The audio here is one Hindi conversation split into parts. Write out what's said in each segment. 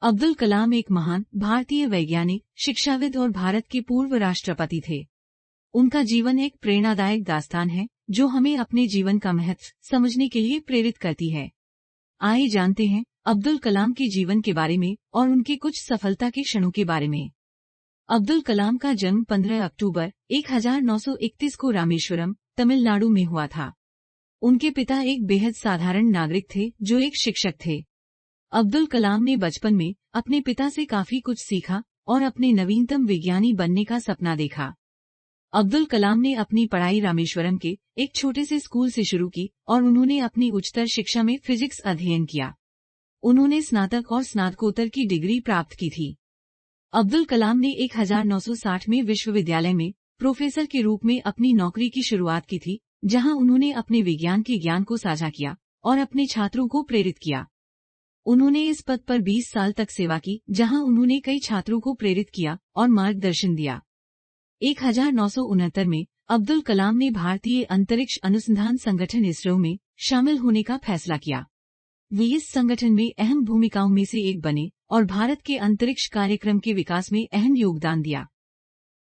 अब्दुल कलाम एक महान भारतीय वैज्ञानिक, शिक्षाविद और भारत के पूर्व राष्ट्रपति थे। उनका जीवन एक प्रेरणादायक दास्तान है जो हमें अपने जीवन का महत्व समझने के लिए प्रेरित करती है। आइए जानते हैं अब्दुल कलाम के जीवन के बारे में और उनके कुछ सफलता के क्षणों के बारे में। अब्दुल कलाम का जन्म 15 अक्टूबर 1931 को रामेश्वरम, तमिलनाडु में हुआ था। उनके पिता एक बेहद साधारण नागरिक थे जो एक शिक्षक थे। अब्दुल कलाम ने बचपन में अपने पिता से काफी कुछ सीखा और अपने नवीनतम विज्ञानी बनने का सपना देखा। अब्दुल कलाम ने अपनी पढ़ाई रामेश्वरम के एक छोटे से स्कूल से शुरू की और उन्होंने अपनी उच्चतर शिक्षा में फिजिक्स अध्ययन किया। उन्होंने स्नातक और स्नातकोत्तर की डिग्री प्राप्त की थी। अब्दुल कलाम ने 1960 में विश्वविद्यालय में प्रोफेसर के रूप में अपनी नौकरी की शुरुआत की थी, जहां उन्होंने अपने विज्ञान के ज्ञान को साझा किया और अपने छात्रों को प्रेरित किया। उन्होंने इस पद पर 20 साल तक सेवा की, जहां उन्होंने कई छात्रों को प्रेरित किया और मार्गदर्शन दिया। 1969 में अब्दुल कलाम ने भारतीय अंतरिक्ष अनुसंधान संगठन इसरो में शामिल होने का फैसला किया। वे इस संगठन में अहम भूमिकाओं में से एक बने और भारत के अंतरिक्ष कार्यक्रम के विकास में अहम योगदान दिया।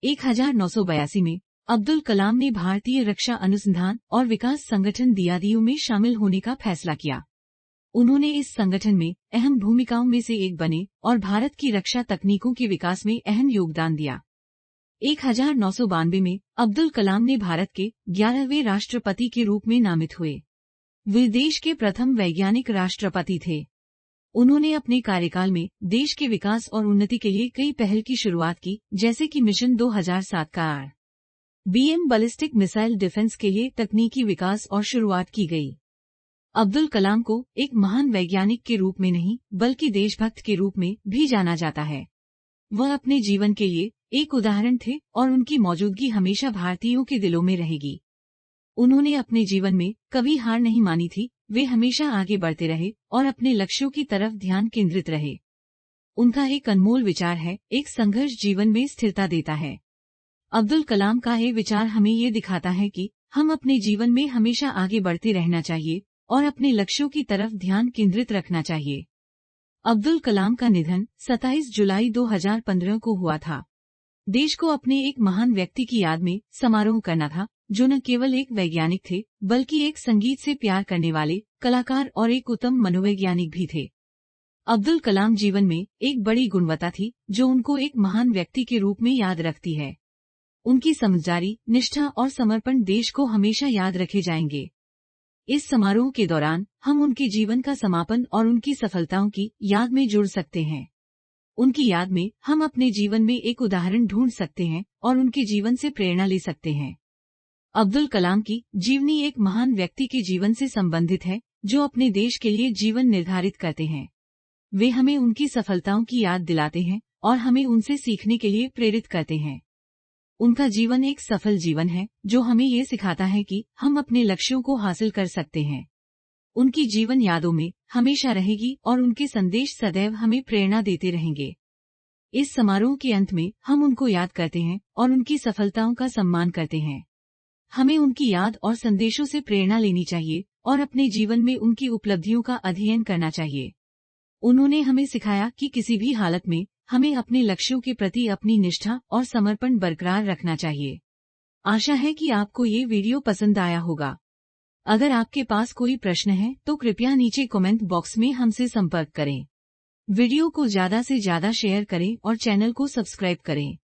1982 में अब्दुल कलाम ने भारतीय रक्षा अनुसंधान और विकास संगठन DRDO में शामिल होने का फैसला किया। उन्होंने इस संगठन में अहम भूमिकाओं में से एक बने और भारत की रक्षा तकनीकों के विकास में अहम योगदान दिया। 1992 में अब्दुल कलाम ने भारत के 11वें राष्ट्रपति के रूप में नामित हुए। वे देश के प्रथम वैज्ञानिक राष्ट्रपति थे। उन्होंने अपने कार्यकाल में देश के विकास और उन्नति के लिए कई पहल की शुरुआत की, जैसे कि मिशन 2007 का ICBM बैलिस्टिक मिसाइल डिफेंस के लिए तकनीकी विकास और शुरुआत की गई। अब्दुल कलाम को एक महान वैज्ञानिक के रूप में नहीं बल्कि देशभक्त के रूप में भी जाना जाता है। वह अपने जीवन के लिए एक उदाहरण थे और उनकी मौजूदगी हमेशा भारतीयों के दिलों में रहेगी। उन्होंने अपने जीवन में कभी हार नहीं मानी थी, वे हमेशा आगे बढ़ते रहे और अपने लक्ष्यों की तरफ ध्यान केंद्रित रहे। उनका एक अनमोल विचार है, एक संघर्ष जीवन में स्थिरता देता है। अब्दुल कलाम का ये विचार हमें ये दिखाता है कि हम अपने जीवन में हमेशा आगे बढ़ते रहना चाहिए और अपने लक्ष्यों की तरफ ध्यान केंद्रित रखना चाहिए। अब्दुल कलाम का निधन 27 जुलाई 2015 को हुआ था। देश को अपने एक महान व्यक्ति की याद में समारोह करना था, जो न केवल एक वैज्ञानिक थे बल्कि एक संगीत से प्यार करने वाले कलाकार और एक उत्तम मनोवैज्ञानिक भी थे। अब्दुल कलाम जीवन में एक बड़ी गुणवत्ता थी जो उनको एक महान व्यक्ति के रूप में याद रखती है। उनकी समझदारी, निष्ठा और समर्पण देश को हमेशा याद रखे जाएंगे। इस समारोह के दौरान हम उनके जीवन का समापन और उनकी सफलताओं की याद में जुड़ सकते हैं। उनकी याद में हम अपने जीवन में एक उदाहरण ढूंढ सकते हैं और उनके जीवन से प्रेरणा ले सकते हैं। अब्दुल कलाम की जीवनी एक महान व्यक्ति के जीवन से संबंधित है जो अपने देश के लिए जीवन निर्धारित करते हैं। वे हमें उनकी सफलताओं की याद दिलाते हैं और हमें उनसे सीखने के लिए प्रेरित करते हैं। उनका जीवन एक सफल जीवन है जो हमें ये सिखाता है कि हम अपने लक्ष्यों को हासिल कर सकते हैं। उनकी जीवन यादों में हमेशा रहेगी और उनके संदेश सदैव हमें प्रेरणा देते रहेंगे। इस समारोह के अंत में हम उनको याद करते हैं और उनकी सफलताओं का सम्मान करते हैं। हमें उनकी याद और संदेशों से प्रेरणा लेनी चाहिए और अपने जीवन में उनकी उपलब्धियों का अध्ययन करना चाहिए। उन्होंने हमें सिखाया कि किसी भी हालत में हमें अपने लक्ष्यों के प्रति अपनी निष्ठा और समर्पण बरकरार रखना चाहिए। आशा है कि आपको ये वीडियो पसंद आया होगा। अगर आपके पास कोई प्रश्न है तो कृपया नीचे कमेंट बॉक्स में हमसे संपर्क करें। वीडियो को ज्यादा से ज्यादा शेयर करें और चैनल को सब्सक्राइब करें।